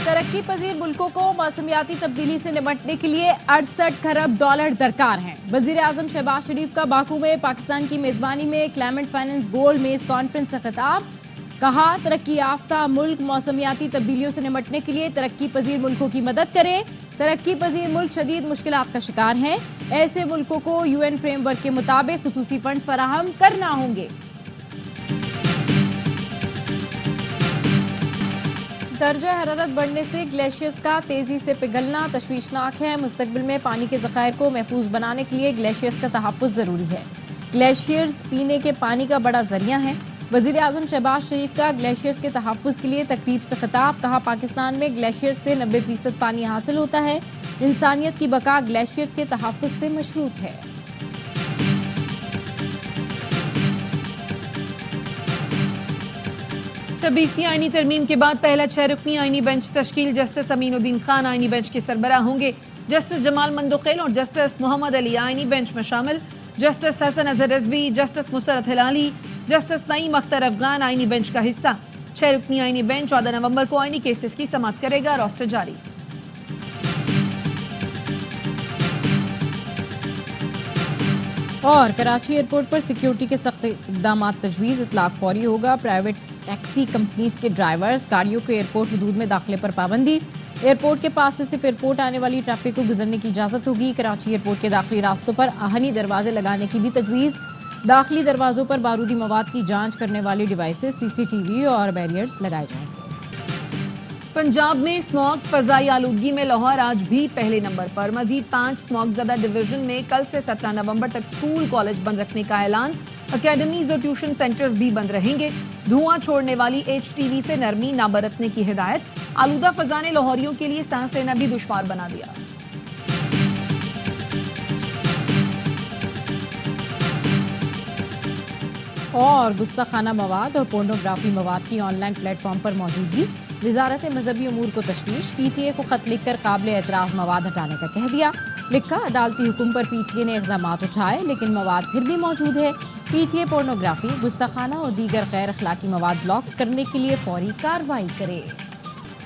ترقی پذیر ملکوں کو موسمیاتی تبدیلی سے نمٹنے کے لیے 68 کھرب ڈالر درکار ہیں۔ وزیر اعظم شہباز شریف کا باکو میں پاکستان کی میزبانی میں کلائمیٹ فائنانس گولڈ میز کانفرنس سے خطاب۔ کہا ترقی یافتہ ملک موسمیاتی تبدیلیوں سے نمٹنے کے لیے ترقی پذیر ملکوں کی مدد کریں۔ ترقی پذیر ملک شدید مشکلات کا شکار ہیں، ایسے ملکوں کو UN فریم ورک کے مطابق خصوصی فنڈز فراہم کرنا ہوں گے۔ درجہ حرارت بڑھنے سے گلیشیئرز کا تیزی سے پگھلنا تشویشناک ہے۔ مستقبل میں پانی کے ذخائر کو محفوظ بنانے کے لیے گلیشیئرز کا تحفظ ضروری ہے۔ گلیشیئرز پینے کے پانی کا بڑا ذریعہ ہیں۔ وزیر اعظم شہباز شریف کا گلیشیئرز کے تحفظ کے لیے تقریب سے خطاب۔ کہا پاکستان میں گلیشیئرز سے 90% پانی حاصل ہوتا ہے۔ انسانیت کی بقا گلیشیئرز کے تحفظ سے مشروط ہے۔ چھبیسویں آئینی ترمیم کے بعد پہلا 6 رکنی آئینی بینچ تشکیل۔ جسٹس امین الدین خان آئینی بینچ کے سربراہ ہوں گے۔ جسٹس جمال مندوقیل اور جسٹس محمد علی آئینی بینچ میں شامل۔ جسٹس حسن اظہر رضوی، جسٹس مسرت ہلالی، جسٹس نعیم اختر افغان آئینی بینچ کا حصہ۔ 6 رکنی آئینی بینچ 14 نومبر کو آئینی کیسز کی سماعت کرے گا۔ روسٹر جاری۔ اور کراچی ایئرپورٹ پر سیکیورٹی کے سخت اقدامات تجویز۔ اطلاق فوری ہوگا۔ پرائیویٹ ٹیکسی کمپنیز کے ڈرائیورز گاڑیوں کے ایئرپورٹ حدود میں داخلے پر پابندی۔ ایئرپورٹ کے پاس سے صرف ایئرپورٹ آنے والی ٹریفک کو گزرنے کی اجازت ہوگی۔ کراچی ایئرپورٹ کے داخلی راستوں پر آہنی دروازے لگانے کی بھی تجویز۔ داخلی دروازوں پر بارودی مواد کی جانچ کرنے والی ڈیوائسز CCTV اور بیریئرز لگائے جائیں گے۔ پنجاب میں اسموگ فضائی آلودگی میں لاہور آج بھی پہلے نمبر پر۔ مزید 5 اسموگ زدہ ڈویژن میں کل سے 17 نومبر تک اسکول کالج بند رکھنے کا اعلان۔ اکیڈمیز اور ٹیوشن سینٹرز بھی بند رہیں گے۔ دھواں چھوڑنے والی HTV سے نرمی نہ برتنے کی ہدایت۔ آلودہ فضا نے لاہوریوں کے لیے سانس لینا بھی دشوار بنا دیا۔ اور گستاخانہ مواد اور پورنوگرافی مواد کی آن لائن پلیٹ فارم پر موجودگی۔ وزارت مذہبی امور کو تشویش۔ PTA کو خط لکھ کر قابل اعتراض مواد ہٹانے کا کہہ دیا۔ لکھا عدالتی حکم پر PTA نے اقدامات اٹھائے لیکن مواد پھر بھی موجود ہے۔ PTA پورنوگرافی، گستاخانہ اور دیگر غیر اخلاقی مواد بلاک کرنے کے لیے فوری کارروائی کرے۔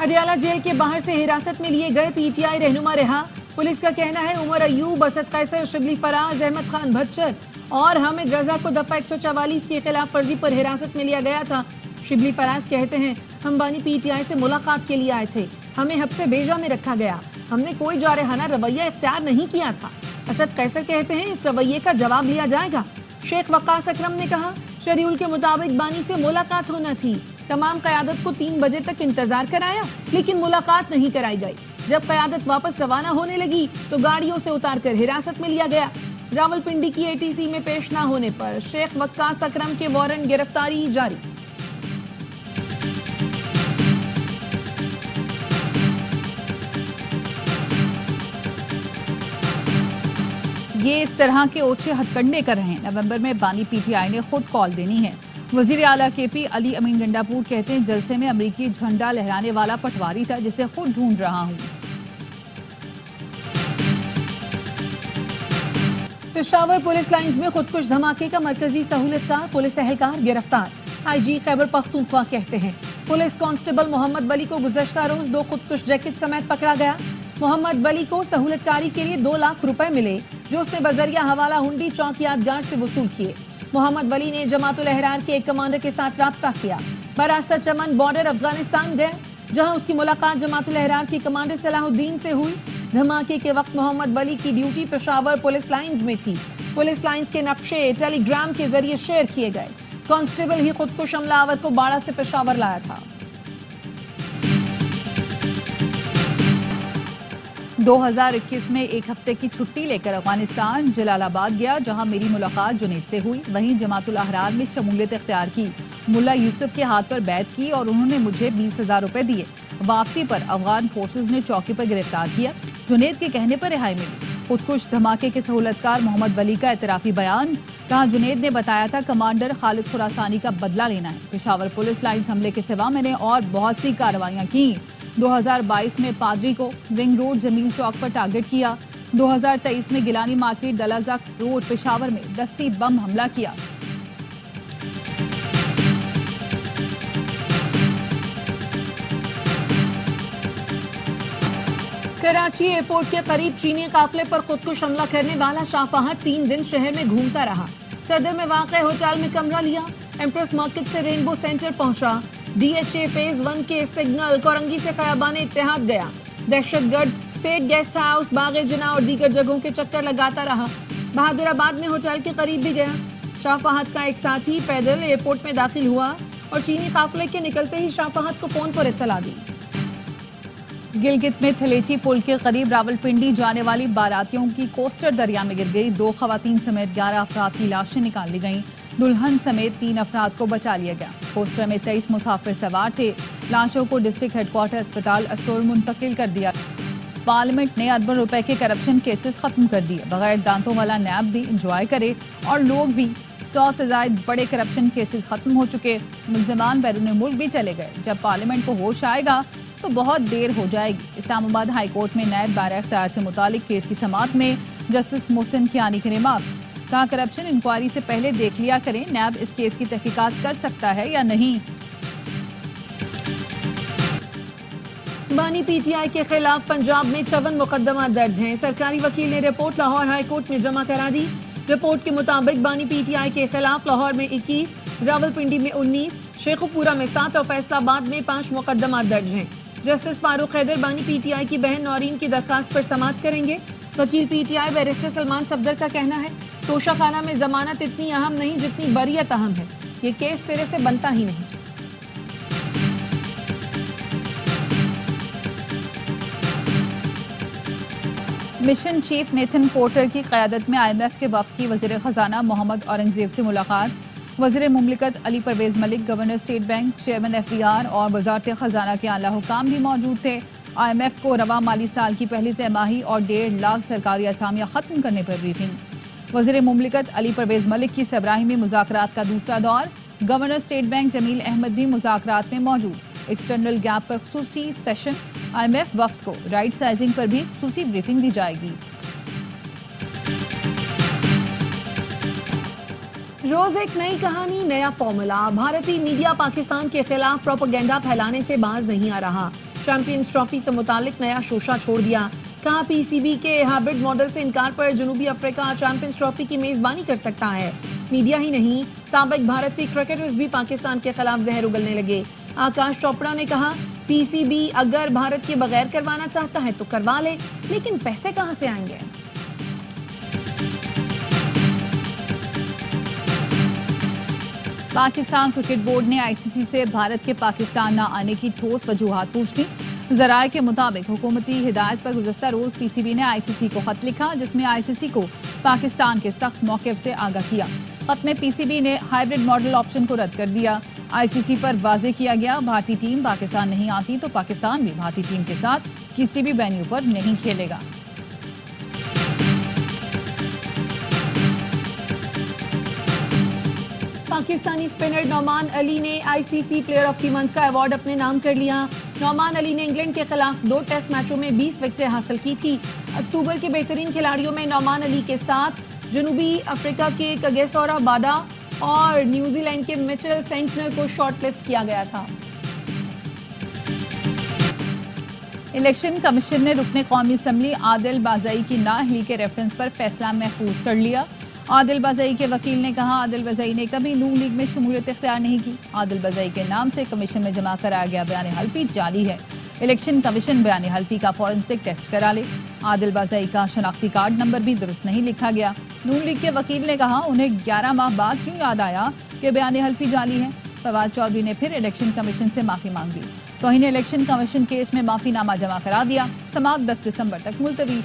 اڈیالہ جیل کے باہر سے حراست میں لیے گئے PTI رہنما رہا۔ پولیس کا کہنا ہے عمر ایوب، اسد قیصر، شبلی فراز، احمد خان بھچر اور حامد رضا کو دفعہ 144 کی خلاف ورزی پر حراست میں لیا گیا تھا۔ شبلی فراز کہتے ہیں ہم بانی PTI سے ملاقات کے لیے آئے تھے، ہمیں حبس بیجا میں رکھا گیا، ہم نے کوئی جارحانہ رویہ اختیار نہیں کیا تھا۔ اسد قیصر کہتے ہیں اس رویے کا جواب لیا جائے گا۔ شیخ وقاص اکرم نے کہا شیڈیول کے مطابق بانی سے ملاقات ہونا تھی، تمام قیادت کو 3 بجے تک انتظار کرایا لیکن ملاقات نہیں کرائی گئی۔ جب قیادت واپس روانہ ہونے لگی تو گاڑیوں سے اتار کر حراست میں لیا گیا۔ راولپنڈی کی ATC میں پیش نہ ہونے پر شیخ وقاص اکرم کے وارنٹ گرفتاری جاری۔ یہ اس طرح کے اوچھے ہتھ کنڈے کر رہے ہیں۔ نومبر میں بانی PTI نے خود کال دینی ہے۔ وزیر اعلیٰ KP علی امین گنڈاپور کہتے ہیں جلسے میں امریکی جھنڈا لہرانے والا پٹواری تھا جسے خود ڈھونڈ رہا ہوں۔ پشاور پولیس لائنز میں خودکش دھماکے کا مرکزی سہولتکار پولیس اہلکار گرفتار۔ IG خیبر پختونخوا کہتے ہیں پولیس کانسٹیبل محمد ولی کو گزشتہ روز 2 خودکش جیکٹ سمیت پکڑا گیا۔ محمد ولی کو سہولتکاری کے لیے 2 لاکھ روپے ملے جو اس نے بذریعہ حوالہ ہنڈی چوک یادگار سے وصول کیے۔ محمد ولی نے جماعت الاحرار کے ایک کمانڈر کے ساتھ رابطہ کیا، براستہ چمن بارڈر افغانستان گئے جہاں اس کی ملاقات جماعت الاحرار کے کمانڈر صلاح الدین سے ہوئی۔ دھماکے کے وقت محمد ولی کی ڈیوٹی پشاور پولیس لائنز میں تھی۔ پولیس لائنز کے نقشے ٹیلی گرام کے ذریعے شیئر کیے گئے۔ کانسٹیبل ہی خودکش حملہ آور کو باڑہ سے پشاور لایا تھا۔ 2021 میں ایک ہفتے کی چھٹی لے کر افغانستان جلال آباد گیا جہاں میری ملاقات جنید سے ہوئی۔ وہیں جماعت الاحرار میں شمولیت اختیار کی، ملا یوسف کے ہاتھ پر بیعت کی اور انہوں نے مجھے 20,000 روپے دیے۔ واپسی پر افغان فورسز نے چوکی پر گرفتار کیا، جنید کے کہنے پر رہائی ملی۔ خودکش دھماکے کے سہولتکار محمد ولی کا اعترافی بیان، کہا جنید نے بتایا تھا کمانڈر خالد خراسانی کا بدلہ لینا ہے۔ پشاور پولیس لائنز حملے کے سوا میں نے اور بہت سی کارروائیاں کی۔ 2022 میں پادری کو رنگ روڈ جمیل چوک پر ٹارگٹ کیا۔ 2023 میں گیلانی مارکیٹ دلازک روڈ پشاور میں دستی بم حملہ کیا۔ कराची एयरपोर्ट के करीब चीनी काफिले पर खुदकुश हमला करने वाला शाह फहद 3 दिन शहर में घूमता रहा। सदर में वाक़ होटल में कमरा लिया, एम्प्रेस मार्केट से रेनबो सेंटर पहुंचा, DHA फेज 1 के सिग्नल कोरंगी से खयाबान इत्तेहाद गया, दहशतगर्द स्टेट गेस्ट हाउस, बाग जना और दीगर जगहों के चक्कर लगाता रहा। बहादुराबाद में होटल के करीब भी गया। शाह फहद का एक साथी पैदल एयरपोर्ट में दाखिल हुआ और चीनी काफिले के निकलते ही शाह फहद को फोन पर इत्तला दी। गिलगित में थलेची पुल के करीब रावलपिंडी जाने वाली बारातियों की कोस्टर दरिया में गिर गई। 2 खवातीन समेत 11 अफराद की लाशें निकाल ली गईं। दुल्हन समेत 3 अफराद को बचा लिया गया। कोस्टर में 23 मुसाफिर सवार थे। लाशों को डिस्ट्रिक्ट हेडक्वार्टर अस्पताल असोर मुंतकिल कर दिया। पार्लियामेंट ने अरबों रुपए के करप्शन केसेस खत्म कर दिए। बगैर दांतों वाला नैब भी इंजॉय करे और लोग भी 100 से ज्यादा बड़े करप्शन केसेस खत्म हो चुके। मुल्जिमान बैरून मुल्क भी चले गए। जब पार्लियामेंट को होश आएगा तो बहुत देर हो जाएगी। इस्लामाबाद हाई कोर्ट में नायब दायरा इख्तियार से मुतालिक केस की समाअत में जस्टिस मोहसिन कियानी के रिमार्क्स। कहा, करप्शन इंक्वायरी से पहले देख लिया करें नैब इस केस की तहकीकात कर सकता है या नहीं। बानी PTI के खिलाफ पंजाब में 54 मुकदमा दर्ज हैं। सरकारी वकील ने रिपोर्ट लाहौर हाई कोर्ट में जमा करा दी। रिपोर्ट के मुताबिक बानी PTI के खिलाफ लाहौर में 21, रावलपिंडी में 19, शेखुपुरा में 7 और फैसलाबाद में 5 मुकदमा दर्ज हैं। जस्टिस फारूक हैदर बानी PTI की बहन नौरीन की दरखास्त पर समाअत करेंगे। वकील PTI बैरिस्टर सलमान सफदर का कहना है, तोशाखाना में जमानत इतनी अहम नहीं जितनी बरियत अहम है। ये केस सिरे से बनता ही नहीं। मिशन चीफ नेथन पोर्टर की क़यादत में IMF के वफ़द की वज़ीर ख़जाना मोहम्मद औरंगज़ेब से मुलाकात। वज़ीर मुमलिकत Ali Pervez Malik, governor State Bank, chairman FBR और वज़ारत ख़जाना के आला हुकाम भी मौजूद थे। IMF को रवा माली साल की पहली तिमाही और 1.5 लाख सरकारी असामियाँ ख़त्म करने पर ब्रीफिंग। वज़ीर मुमलिकत अली परवेज़ मलिक की सबराही में मुज़ाकरात का दूसरा दौर। Governor State Bank Jamil Ahmed भी मुज़ाकरात में मौजूद। एक्सटर्नल गैप पर खुसूसी सेशन। IMF वफ़द को राइट साइजिंग पर भी खुसूसी ब्रीफिंग दी जाएगी। रोज एक नई कहानी, नया फॉर्मूला। भारतीय मीडिया पाकिस्तान के खिलाफ प्रोपेगेंडा फैलाने से बाज नहीं आ रहा। चैंपियंस ट्रॉफी से मुतालिक नया शोशा छोड़ दिया। कहा, PCB के हाइब्रिड मॉडल से इनकार पर जनूबी अफ्रीका चैंपियंस ट्रॉफी की मेजबानी कर सकता है। मीडिया ही नहीं, साबिक भारतीय क्रिकेटर्स भी पाकिस्तान के खिलाफ जहर उगलने लगे। आकाश चोपड़ा ने कहा, PCB अगर भारत के बगैर करवाना चाहता है तो करवा ले, लेकिन पैसे कहां से आएंगे। पाकिस्तान क्रिकेट बोर्ड ने ICC से भारत के पाकिस्तान न आने की ठोस वजूहात पूछ ली। ज़राए के मुताबिक हुकूमती हिदायत पर गुज़श्ता रोज़ PCB ने ICC को खत लिखा, जिसमें ICC को पाकिस्तान के सख्त मौक़िफ़ से आगाह किया। खत में PCB ने हाइब्रिड मॉडल ऑप्शन को रद्द कर दिया। ICC पर वाज़े किया गया, भारतीय टीम पाकिस्तान नहीं आती तो पाकिस्तान भी भारतीय टीम के साथ किसी भी वेन्यू पर नहीं खेलेगा। पाकिस्तानी स्पिनर नौमान अली ने ICC player of the month का अवार्ड अपने नाम कर लिया। नौमान अली ने इंग्लैंड के खिलाफ 2 टेस्ट मैचों में 20 विकेटें हासिल की थी। अक्टूबर के बेहतरीन खिलाड़ियों में नौमान अली के साथ जनूबी अफ्रीका के कगेसोरा बादा और न्यूजीलैंड के मिचेल सेंटनर को शॉर्टलिस्ट किया गया था। इलेक्शन कमीशन ने रुकने कौमी असम्बली आदिल बाज़ई की नाअहली के रेफरेंस पर फैसला महफूज कर लिया। आदिल बाज़ई के वकील ने कहा, आदिल बाज़ई ने कभी नून लीग में शमूलियत इख्तियार नहीं की। आदिल बाज़ई के नाम से कमीशन में जमा कराया गया बयान हल्फी जाली है। इलेक्शन कमीशन बयान हल्फी का फॉरेंसिक टेस्ट करा ले। आदिल बाज़ई का शनाख्ती कार्ड नंबर भी दुरुस्त नहीं लिखा गया। नून लीग के वकील ने कहा, उन्हें 11 माह बाद क्यों याद आया कि बयान हल्फी जाली है। फवाद चौधरी ने फिर इलेक्शन कमीशन से माफ़ी मांगी। तौहीन इलेक्शन कमीशन केस में माफ़ीनामा जमा करा दिया। समाअत 10 दिसंबर तक मुलतवी।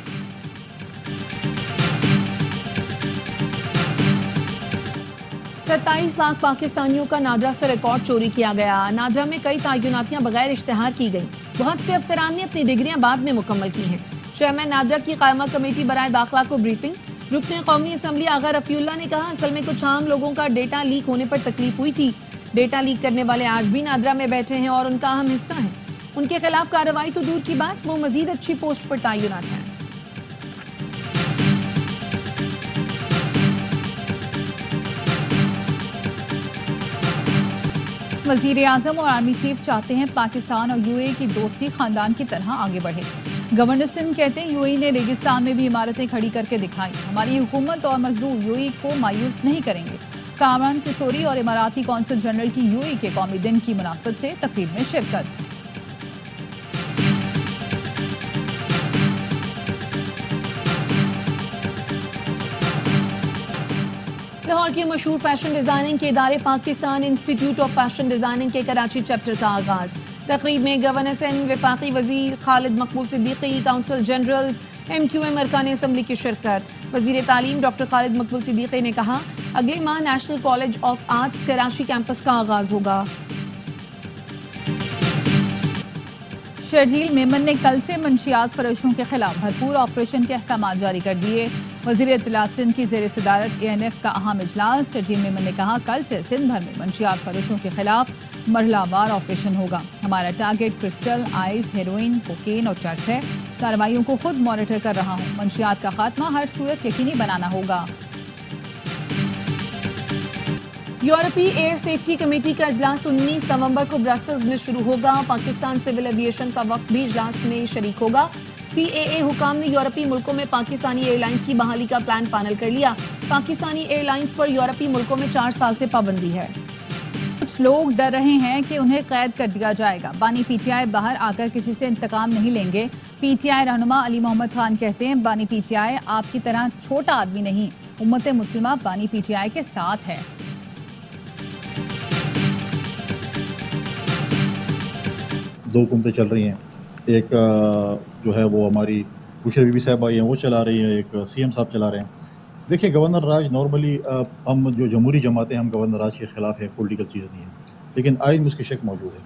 27 लाख पाकिस्तानियों का नादरा से रिकॉर्ड चोरी किया गया। नादरा में कई तयनातियां बगैर इश्तिहार की गई। बहुत से अफसरान ने अपनी डिग्रियां बाद में मुकम्मल की हैं। चेयरमैन नादरा की कायमा कमेटी बराए दाखिला को ब्रीफिंग। रुकने कौमी असम्बली आगा रफीउल्लाह ने कहा, असल में कुछ आम लोगों का डेटा लीक होने पर तकलीफ हुई थी। डेटा लीक करने वाले आज भी नादरा में बैठे हैं और उनका अहम हिस्सा है। उनके खिलाफ कार्रवाई तो दूर की बात, वो मजीद अच्छी पोस्ट पर तैनात हैं। वजीर आजम और आर्मी चीफ चाहते हैं पाकिस्तान और यूएई की दोस्ती खानदान की तरह आगे बढ़े। गवर्नर सिंध कहते हैं यूएई ने रेगिस्तान में भी इमारतें खड़ी करके दिखाई। हमारी हुकूमत और मजदूर यूएई को मायूस नहीं करेंगे। कामरान किशोरी और इमाराती कौंसल जनरल की यूएई के कौमी दिन की मुनासबत से तकरीब में शिरकत। लाहौर के मशहूर फैशन डिजाइनिंग के इदारे Pakistan institute of fashion designing के कराची चैप्टर का आगाज। तकरीब में गवर्नर सिंध, वफाकी वजीर खालिद मकबूल सिद्दीकी, काउंसिल जनरल्स, MQM अरकान असम्बली की शिरकत। वजीर तालीम डॉक्टर खालिद मकबूल सिद्दीकी ने कहा, अगले माह national college of arts Karachi campus का आगाज होगा। शर्जील मेमन ने कल से मंशियात फरोशों के खिलाफ भरपूर ऑपरेशन के अहकाम जारी कर दिए। वजीर इत्तलात सिंध की ज़ेर सदारत ANF का अहम इजलास। शर्जील मेमन ने कहा, कल से सिंध भर में मंशियात फरोशों के खिलाफ मरहलावार ऑपरेशन होगा। हमारा target crystal, ice, heroin, cocaine और चर्स है। कार्रवाइयों को खुद मॉनिटर कर रहा हूँ। मंशियात का खात्मा हर सूरत यकीनी बनाना होगा। यूरोपीय एयर सेफ्टी कमेटी का इजलास 19 नवंबर को ब्रसल्स में शुरू होगा। पाकिस्तान सिविल एविएशन का वक्त भी इजलास में शरीक होगा। CAA हुकाम ने यूरोपीय मुल्कों में पाकिस्तानी एयरलाइंस की बहाली का प्लान फाइनल कर लिया। पाकिस्तानी एयरलाइंस पर यूरोपीय मुल्कों में 4 साल से पाबंदी है। कुछ लोग डर रहे हैं कि उन्हें कैद कर दिया जाएगा। बानी PTI बाहर आकर किसी से इंतकाम नहीं लेंगे। PTI रहनुमा अली मोहम्मद खान कहते हैं, बानी PTI आपकी तरह छोटा आदमी नहीं, उम्मत मुस्लिमा बानी PTI के साथ है। दो हुकूमतें चल रही हैं, एक जो है वो हमारी बुशरा बीबी साहब आई हैं वो चला रही है, एक CM साहब चला रहे हैं। देखिए गवर्नर राज नॉर्मली हम जो जमहूरी जमातें हम गवर्नर राज के खिलाफ है, पॉलिटिकल चीज़ नहीं है, लेकिन आइन में उसकी शक मौजूद है।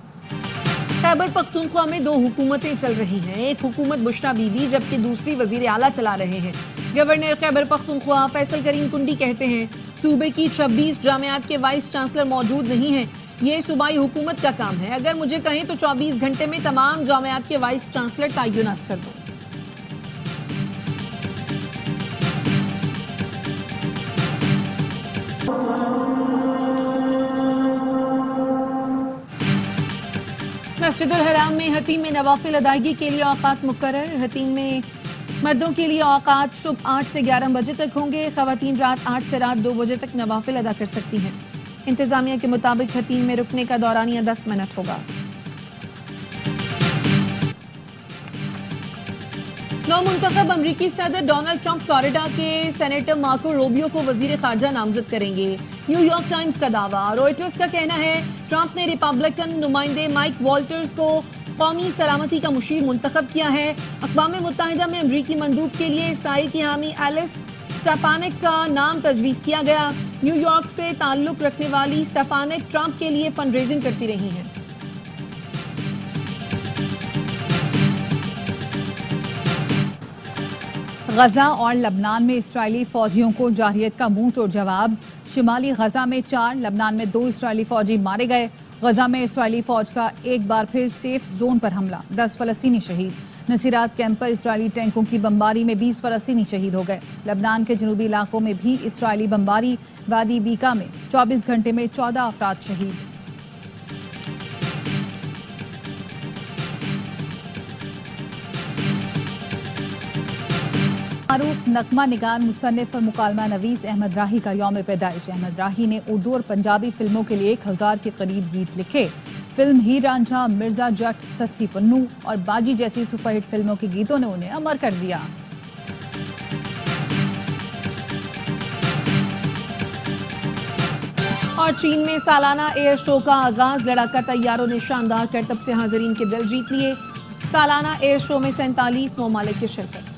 खैबर पख्तूनख्वा में 2 हुकूमतें चल रही हैं। एक हुकूमत बुशरा बीबी जबकि दूसरी वजीर आला चला रहे हैं। गवर्नर खैबर पख्तूनख्वा फैसल करीम कुंडी कहते हैं, सूबे की 26 जामियात के वाइस चांसलर मौजूद नहीं हैं। ये सूबाई हुकूमत का काम है। अगर मुझे कहें तो 24 घंटे में तमाम जामियात के वाइस चांसलर तयनात कर दो। मस्जिदुल हराम में हतीम में नवाफिल अदायगी के लिए औकात मुकर्रर। हतीम में मर्दों के लिए औकात सुबह 8 से 11 बजे तक होंगे। खवातीन रात 8 से रात 2 बजे तक नवाफिल अदा कर सकती हैं। इंतजामिया के मुताबिक हतीम में रुकने का दौरानिया 10 मिनट होगा। नौमुंतखब अमरीकी सदर डोनाल्ड ट्रंप फ्लोरिडा के सेनेटर मार्को रूबियो को वजीर खारजा नामजद करेंगे। न्यूयॉर्क टाइम्स का दावा। रॉयटर्स का कहना है, ट्रंप ने रिपब्लिकन नुमाइंदे माइक वॉल्टर्स को कौमी सलामती का मुशीर मुंतखब किया है। अक़वाम मुत्तहिदा में अमरीकी मंदूब के लिए इसराइल की हामी एलिस स्टेफानिक का नाम तजवीज़ किया गया। न्यूयॉर्क से ताल्लुक रखने वाली स्टेफानिक ट्रंप के लिए फंड रेजिंग करती रही हैं। गजा और लबनान में इस्राएली फौजियों को जारहियत का मुंह तोड़ जवाब। शिमाली गजा में 4, लबनान में 2 इस्राएली फौजी मारे गए। गजा में इस्राएली फौज का एक बार फिर सेफ जोन पर हमला, 10 फलस्तीनी शहीद। नसीरात कैंप पर इस्राएली टैंकों की बमबारी में 20 फलस्तीनी शहीद हो गए। लबनान के जनूबी इलाकों में भी इस्राएली बमबारी। वादी बीका में 24 घंटे में 14 अफराद शहीद। मारूफ नगमा निगार, मुसन्निफ और मुकालमा नवीस अहमद राही का यौम पैदाइश। अहमद राही ने उर्दू और पंजाबी फिल्मों के लिए 1000 के करीब गीत लिखे। फिल्म हीर रांझा, मिर्जा जट, सस्सी पन्नू और बाजी जैसी सुपरहिट फिल्मों के गीतों ने उन्हें अमर कर दिया। और चीन में सालाना एयर शो का आगाज। लड़ाका तैयारों ने शानदार करतब से हाजिरीन के दिल जीत लिए। सालाना एयर शो में 47 ममालिक की शिरकत।